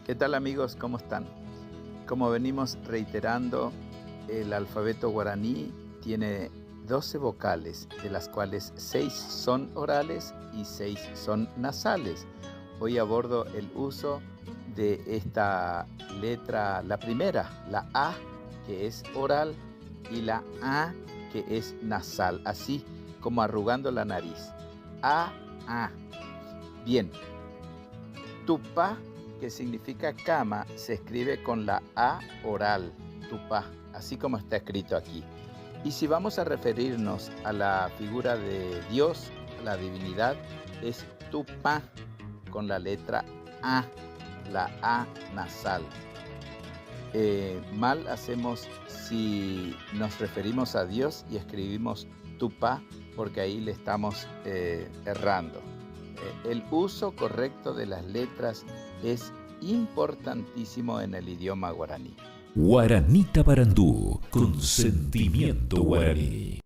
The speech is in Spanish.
¿Qué tal amigos? ¿Cómo están? Como venimos reiterando, el alfabeto guaraní tiene 12 vocales, de las cuales 6 son orales y 6 son nasales. Hoy abordo el uso de esta letra, la primera, la A, que es oral, y la A, que es nasal, así como arrugando la nariz. A, A. Bien, Tupá, que significa cama, se escribe con la A oral, Tupá, así como está escrito aquí. Y si vamos a referirnos a la figura de Dios, a la divinidad, es Tupá, con la letra A, la A nasal. Mal hacemos si nos referimos a Dios y escribimos Tupá, porque ahí le estamos errando. El uso correcto de las letras es importantísimo en el idioma guaraní. Guaranita Barandú, con sentimiento guaraní.